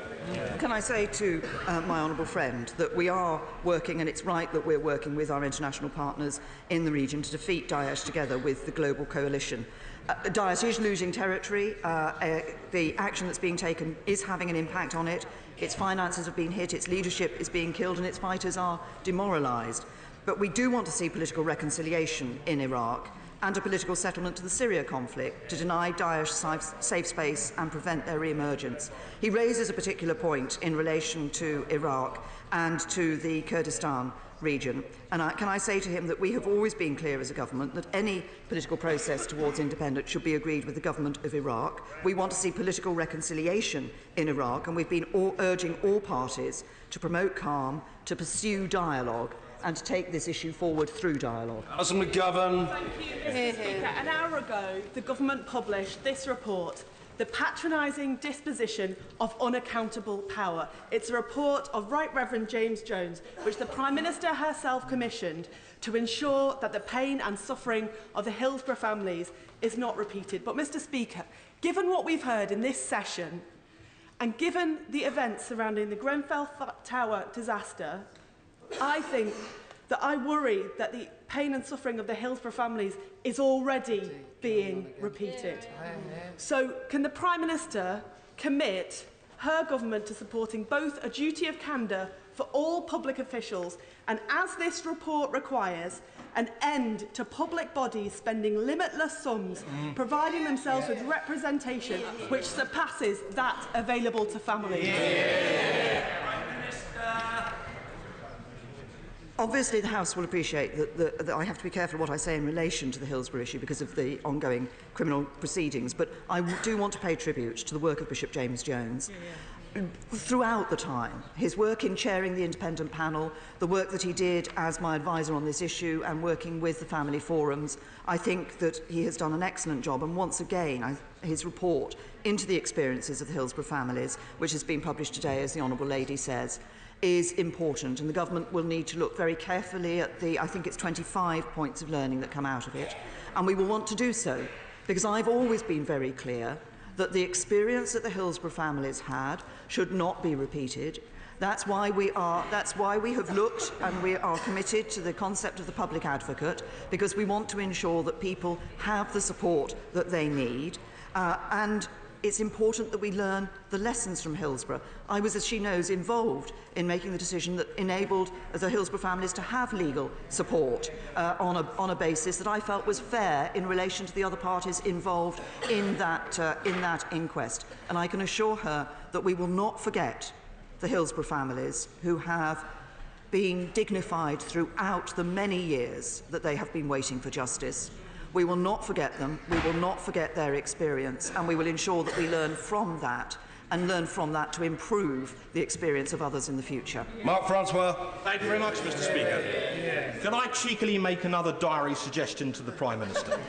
Can I say to my honourable friend that we are working, and it's right that we're working with our international partners in the region to defeat Daesh together with the global coalition. Daesh is losing territory. The action that's being taken is having an impact on it. Its finances have been hit, its leadership is being killed, and its fighters are demoralised. But we do want to see political reconciliation in Iraq. and a political settlement to the Syria conflict to deny Daesh safe space and prevent their re-emergence. He raises a particular point in relation to Iraq and to the Kurdistan region. And can I say to him that we have always been clear as a government that any political process towards independence should be agreed with the government of Iraq. We want to see political reconciliation in Iraq, and we've been urging all parties to promote calm, to pursue dialogue, and to take this issue forward through dialogue. McGovern. Thank you, Mr. Speaker. An hour ago, the government published this report, The Patronising Disposition of Unaccountable Power. It's a report of Right Reverend James Jones, which the Prime Minister herself commissioned to ensure that the pain and suffering of the Hillsborough families is not repeated. But, Mr. Speaker, given what we've heard in this session, and given the events surrounding the Grenfell Tower disaster, I think that I worry that the pain and suffering of the Hillsborough families is already being repeated. So can the Prime Minister commit her government to supporting both a duty of candour for all public officials and, as this report requires, an end to public bodies spending limitless sums providing themselves with representation which surpasses that available to families? Obviously, the House will appreciate that I have to be careful what I say in relation to the Hillsborough issue because of the ongoing criminal proceedings, but I do want to pay tribute to the work of Bishop James Jones. Throughout the time, his work in chairing the independent panel, the work that he did as my advisor on this issue and working with the family forums, I think that he has done an excellent job. And once again, his report into the experiences of the Hillsborough families, which has been published today, as the Honourable Lady says, is important, and the government will need to look very carefully at the, I think it's 25 points of learning that come out of it, and we will want to do so, because I've always been very clear that the experience that the Hillsborough families had should not be repeated. That's why we have looked and we are committed to the concept of the public advocate, because we want to ensure that people have the support that they need, and it's important that we learn the lessons from Hillsborough. I was, as she knows, involved in making the decision that enabled the Hillsborough families to have legal support on a basis that I felt was fair in relation to the other parties involved in that inquest. And I can assure her that we will not forget the Hillsborough families who have been dignified throughout the many years that they have been waiting for justice. We will not forget them, we will not forget their experience, and we will ensure that we learn from that and learn from that to improve the experience of others in the future. Mark Francois. Thank you very much, Mr. Speaker. Can I cheekily make another diary suggestion to the Prime Minister?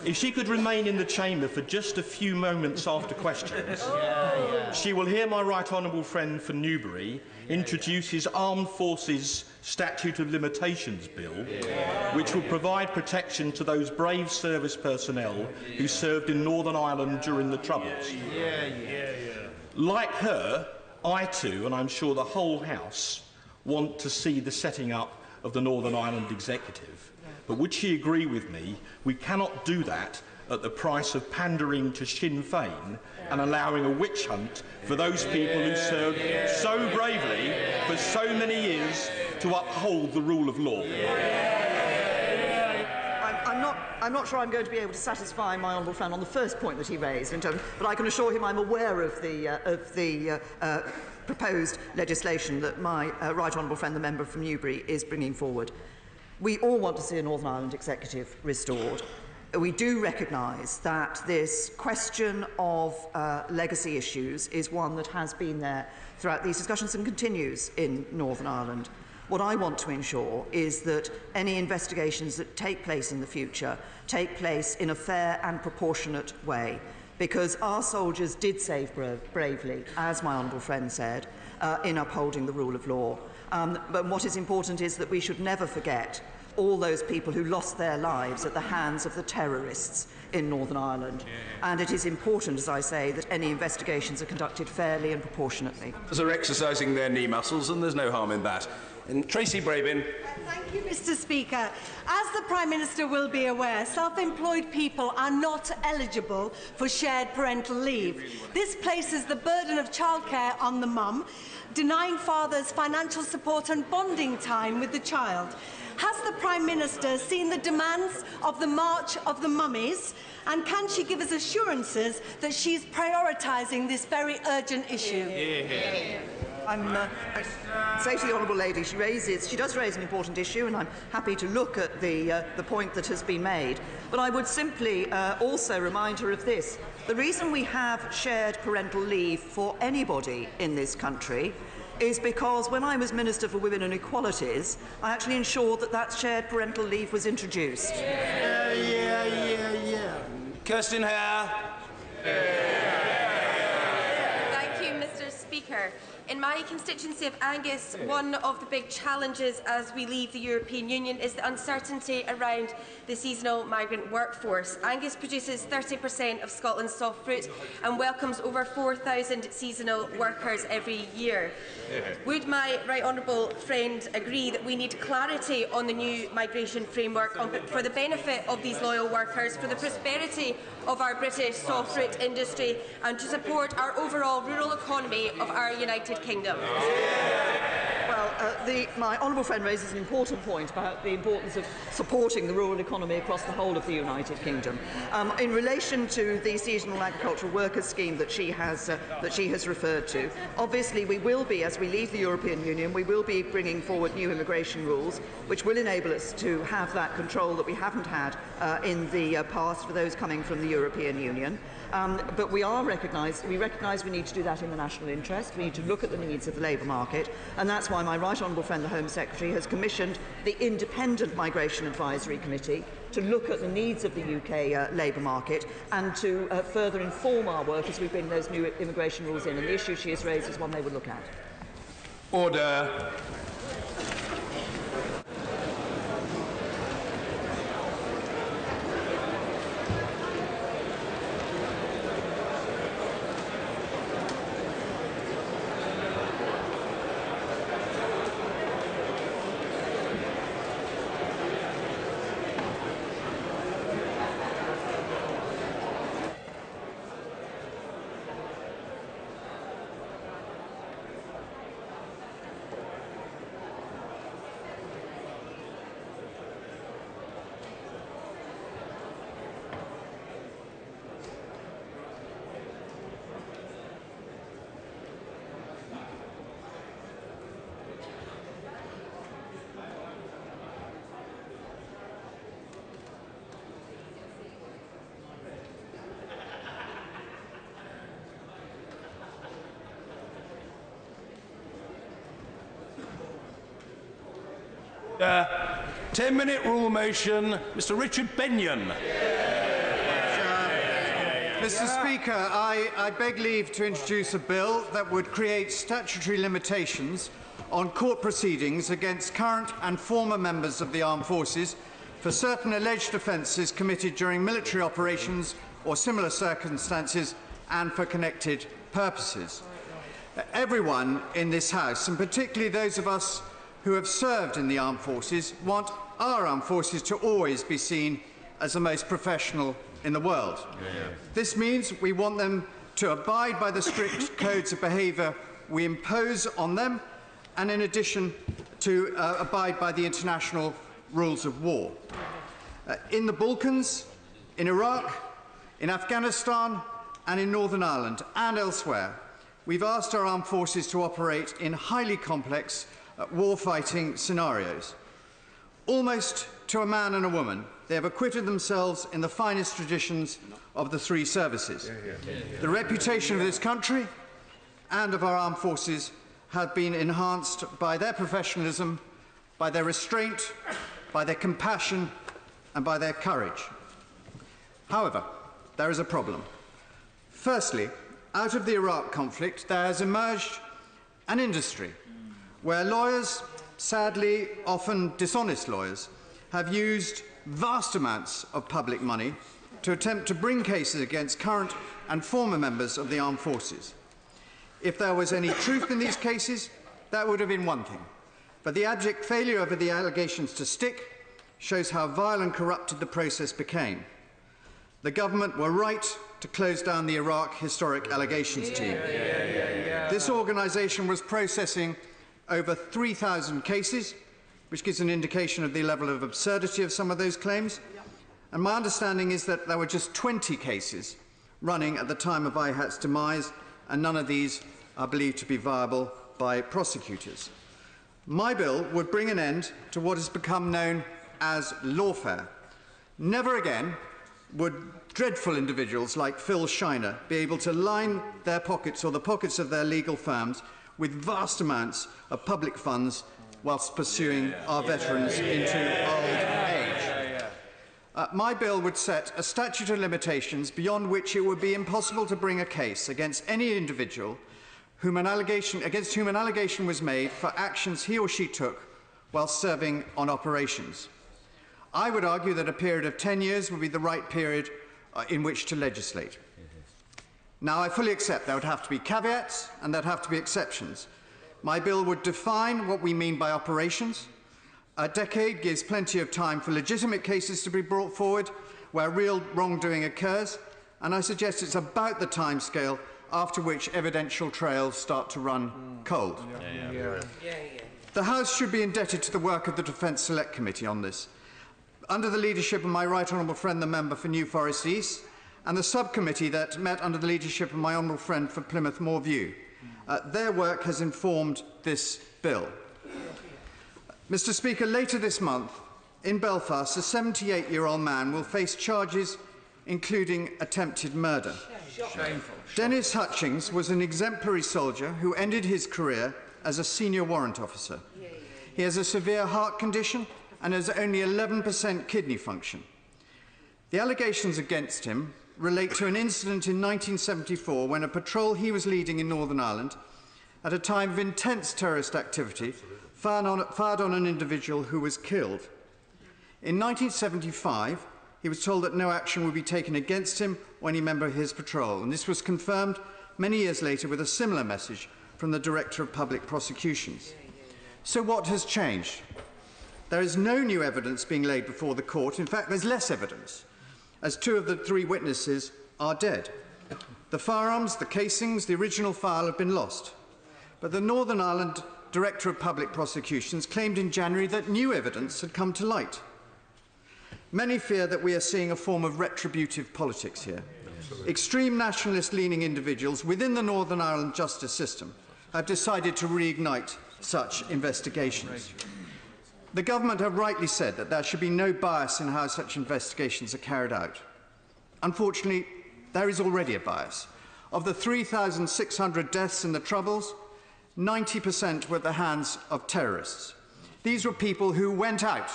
If she could remain in the chamber for just a few moments after questions, she will hear my right honourable friend for Newbury introduce his Armed Forces Statute of Limitations Bill, which will provide protection to those brave service personnel who served in Northern Ireland during the Troubles. Like her, I too, and I'm sure the whole House, want to see the setting up of the Northern Ireland Executive. But would she agree with me, we cannot do that at the price of pandering to Sinn Féin and allowing a witch hunt for those people who served so bravely for so many years to uphold the rule of law. I'm not sure I'm going to be able to satisfy my honourable friend on the first point that he raised, but I can assure him I'm aware of the proposed legislation that my right honourable friend, the member from Newbury, is bringing forward. We all want to see a Northern Ireland Executive restored. We do recognise that this question of legacy issues is one that has been there throughout these discussions and continues in Northern Ireland. What I want to ensure is that any investigations that take place in the future take place in a fair and proportionate way, because our soldiers did save bravely, as my honourable friend said, in upholding the rule of law. But what is important is that we should never forget all those people who lost their lives at the hands of the terrorists in Northern Ireland. And it is important, as I say, that any investigations are conducted fairly and proportionately. Are exercising their knee muscles, and there's no harm in that. And Tracy Brabin. Thank you, Mr. Speaker. As the Prime Minister will be aware, self-employed people are not eligible for shared parental leave. This places the burden of childcare on the mum, denying fathers financial support and bonding time with the child. Has the Prime Minister seen the demands of the March of the Mummies, and can she give us assurances that she's prioritising this very urgent issue? I say to the honourable lady, she does raise an important issue, and I'm happy to look at the point that has been made. But I would simply also remind her of this. The reason we have shared parental leave for anybody in this country is because when I was Minister for Women and Equalities, I actually ensured that that shared parental leave was introduced. Kirsten Hare. Thank you, Mr. Speaker. In my constituency of Angus, one of the big challenges as we leave the European Union is the uncertainty around the seasonal migrant workforce. Angus produces 30% of Scotland's soft fruit and welcomes over 4,000 seasonal workers every year. Would my right honourable friend agree that we need clarity on the new migration framework for the benefit of these loyal workers, for the prosperity of our British soft fruit industry, and to support our overall rural economy of our United Kingdom? Well, my honourable friend raises an important point about the importance of supporting the rural economy across the whole of the United Kingdom. In relation to the seasonal agricultural workers scheme that she has referred to, obviously we will be, as we leave the European Union, we will be bringing forward new immigration rules which will enable us to have that control that we haven't had in the past for those coming from the European Union. But we recognise we need to do that in the national interest. We need to look at the needs of the labour market, and that's why my right honourable friend, the Home Secretary, has commissioned the Independent Migration Advisory Committee to look at the needs of the UK labour market and to further inform our work as we bring those new immigration rules in. And the issue she has raised is one they will look at. Order. order. 10-minute rule motion. Mr. Richard Benyon. Mr. Speaker, I beg leave to introduce a bill that would create statutory limitations on court proceedings against current and former members of the armed forces for certain alleged offences committed during military operations or similar circumstances and for connected purposes. Everyone in this House, and particularly those of us who have served in the armed forces, want our armed forces to always be seen as the most professional in the world. This means we want them to abide by the strict codes of behaviour we impose on them, and in addition to abide by the international rules of war. In the Balkans, in Iraq, in Afghanistan and in Northern Ireland and elsewhere, we've asked our armed forces to operate in highly complex war-fighting scenarios. Almost to a man and a woman, they have acquitted themselves in the finest traditions of the three services. The reputation of this country and of our armed forces have been enhanced by their professionalism, by their restraint, by their compassion, and by their courage. However, there is a problem. Firstly, out of the Iraq conflict, there has emerged an industry where lawyers, sadly often dishonest lawyers, have used vast amounts of public money to attempt to bring cases against current and former members of the armed forces. If there was any truth in these cases, that would have been one thing. But the abject failure of the allegations to stick shows how vile and corrupted the process became. The government were right to close down the Iraq Historic Allegations Team. This organisation was processing over 3,000 cases, which gives an indication of the level of absurdity of some of those claims. And my understanding is that there were just 20 cases running at the time of IHAT's demise, and none of these are believed to be viable by prosecutors. My bill would bring an end to what has become known as lawfare. Never again would dreadful individuals like Phil Shiner be able to line their pockets or the pockets of their legal firms with vast amounts of public funds whilst pursuing our veterans into old age. My bill would set a statute of limitations beyond which it would be impossible to bring a case against any individual against whom an allegation was made for actions he or she took while serving on operations. I would argue that a period of 10 years would be the right period in which to legislate. Now, I fully accept there would have to be caveats and there'd have to be exceptions. My bill would define what we mean by operations. A decade gives plenty of time for legitimate cases to be brought forward where real wrongdoing occurs, and I suggest it's about the timescale after which evidential trails start to run cold. The House should be indebted to the work of the Defence Select Committee on this, under the leadership of my right honourable friend, the member for New Forest East, and the subcommittee that met under the leadership of my honourable friend for Plymouth Moorview. Their work has informed this bill. Mr. Speaker, later this month, in Belfast, a 78-year-old man will face charges including attempted murder. Shameful. Dennis Hutchings was an exemplary soldier who ended his career as a senior warrant officer. He has a severe heart condition and has only 11% kidney function. The allegations against him relate to an incident in 1974 when a patrol he was leading in Northern Ireland, at a time of intense terrorist activity, fired on an individual who was killed. In 1975, he was told that no action would be taken against him or any member of his patrol, and this was confirmed many years later with a similar message from the Director of Public Prosecutions. So what has changed? There is no new evidence being laid before the court. In fact, there's less evidence, as 2 of the 3 witnesses are dead. The firearms, the casings, the original file have been lost. But the Northern Ireland Director of Public Prosecutions claimed in January that new evidence had come to light. Many fear that we are seeing a form of retributive politics here. Extreme nationalist-leaning individuals within the Northern Ireland justice system have decided to reignite such investigations. The government have rightly said that there should be no bias in how such investigations are carried out. Unfortunately, there is already a bias. Of the 3,600 deaths in the Troubles, 90% were at the hands of terrorists. These were people who went out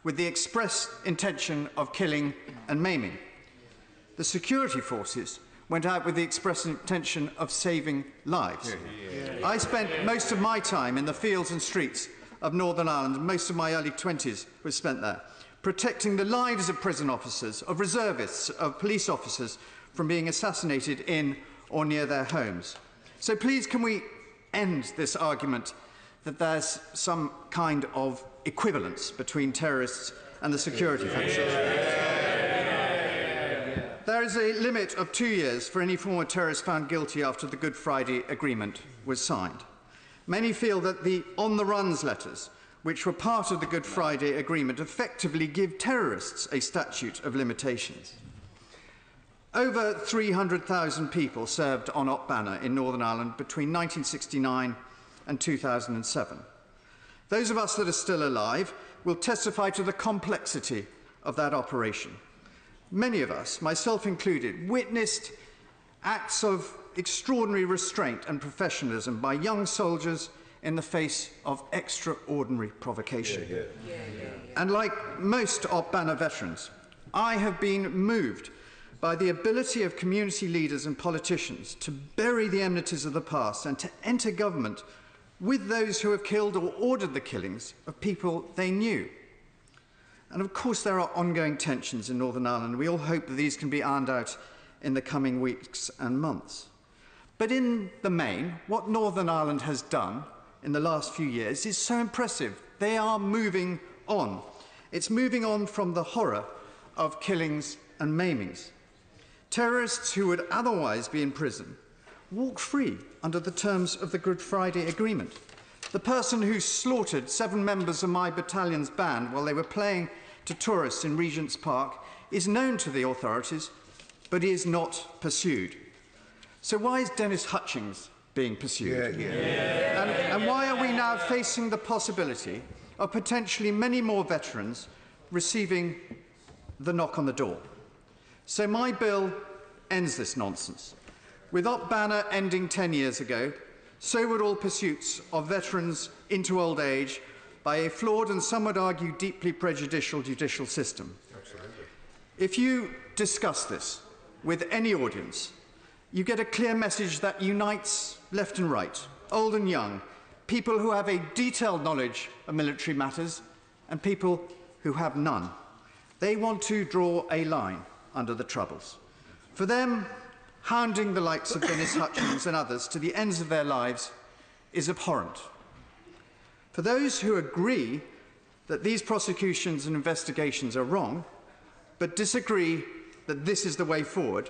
with the express intention of killing and maiming. The security forces went out with the express intention of saving lives. I spent most of my time in the fields and streets of Northern Ireland. Most of my early 20s was spent there, protecting the lives of prison officers, of reservists, of police officers from being assassinated in or near their homes. So please, can we end this argument that there's some kind of equivalence between terrorists and the security forces? There is a limit of 2 years for any former terrorist found guilty after the Good Friday Agreement was signed. Many feel that the on-the-runs letters, which were part of the Good Friday Agreement, effectively give terrorists a statute of limitations. Over 300,000 people served on Op Banner in Northern Ireland between 1969 and 2007. Those of us that are still alive will testify to the complexity of that operation. Many of us, myself included, witnessed acts of extraordinary restraint and professionalism by young soldiers in the face of extraordinary provocation. And like most Op Banner veterans, I have been moved by the ability of community leaders and politicians to bury the enmities of the past and to enter government with those who have killed or ordered the killings of people they knew. And of course there are ongoing tensions in Northern Ireland. We all hope that these can be ironed out in the coming weeks and months. But in the main, what Northern Ireland has done in the last few years is so impressive. They are moving on. It's moving on from the horror of killings and maimings. Terrorists who would otherwise be in prison walk free under the terms of the Good Friday Agreement. The person who slaughtered 7 members of my battalion's band while they were playing to tourists in Regent's Park is known to the authorities, but he is not pursued. So why is Dennis Hutchings being pursued? And why are we now facing the possibility of potentially many more veterans receiving the knock on the door? So my bill ends this nonsense. With Op Banner ending 10 years ago, so would all pursuits of veterans into old age by a flawed and some would argue deeply prejudicial judicial system. Absolutely. If you discuss this with any audience, you get a clear message that unites left and right, old and young, people who have a detailed knowledge of military matters and people who have none. They want to draw a line under the Troubles. For them, hounding the likes of Dennis Hutchings and others to the ends of their lives is abhorrent. For those who agree that these prosecutions and investigations are wrong, but disagree that this is the way forward,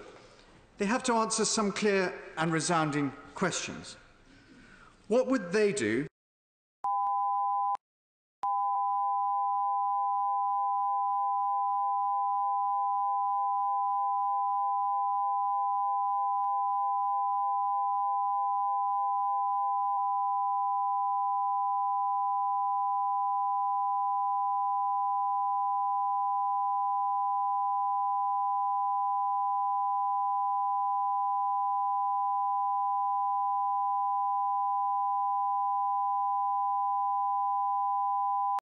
they have to answer some clear and resounding questions. What would they do